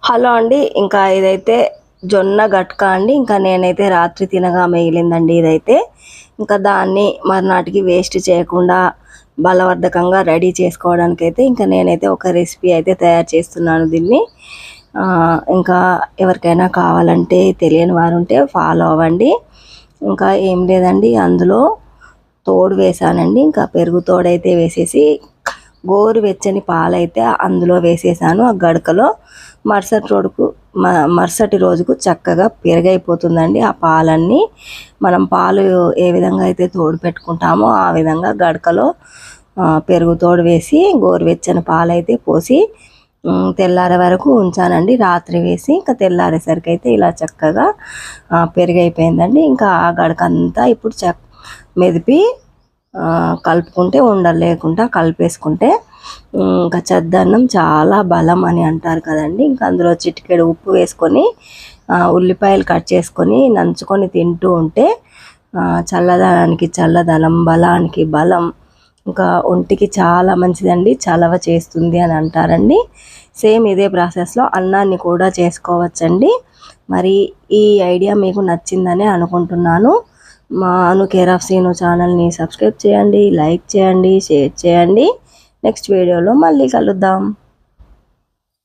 Hello అండి. ఇంకా ఇదైతే జొన్న గట్క అండి. ఇంకా నేనైతే రాత్రి తినగా మిగిలిందండి ఇదైతే. ఇంకా దాన్ని మర్నాటికి వేస్ట్ చేయకుండా బలవర్ధకంగా రెడీ చేసుకోవడానికైతే ఇంకా నేనైతే ఒక రెసిపీ అయితే తయారు చేస్తున్నాను దీన్ని. ఇంకా ఎవరికైనా కావాలంటే తెలియని వారు ఉంటే ఫాలో అవ్వండి. ఇంకా ఏం లేదండి, అందులో తోడు వేసానండి. ఇంకా పెరుగు తోడైతే వేసేసి గోరువెచ్చని పాలైతే అందులో వేసేసాను ఆ గడకలో. మరుసటి రోజుకు చక్కగా పెరుగైపోతుందండి. ఆ పాలన్నీ మనం పాలు ఏ విధంగా అయితే తోడు పెట్టుకుంటామో ఆ విధంగా గడకలో పెరుగు తోడు వేసి గోరువెచ్చని పాలైతే పోసి తెల్లారే వరకు ఉంచానండి. రాత్రి వేసి ఇంకా తెల్లారేసరికి అయితే ఇలా చక్కగా పెరుగైపోయిందండి. ఇంకా ఆ గడకంతా ఇప్పుడు మెదిపి కలుపుకుంటే ఉండలు లేకుండా కలిపేసుకుంటే ఇంకా చద్దన్నం చాలా బలం అని అంటారు కదండి. ఇంకా అందులో చిటికెడు ఉప్పు వేసుకొని ఉల్లిపాయలు కట్ చేసుకొని నంచుకొని తింటూ ఉంటే చల్లదనానికి చల్లదనం, బలానికి బలం, ఇంకా ఒంటికి చాలా మంచిదండి, చలవ చేస్తుంది అని అంటారండి. సేమ్ ఇదే ప్రాసెస్లో అన్నాన్ని కూడా చేసుకోవచ్చండి. మరి ఈ ఐడియా మీకు నచ్చిందని అనుకుంటున్నాను. మా అను కేర్ ఆఫ్ సీను ఛానల్ని సబ్స్క్రైబ్ చేయండి, లైక్ చేయండి, షేర్ చేయండి. నెక్స్ట్ వీడియోలో మళ్ళీ కలుద్దాం.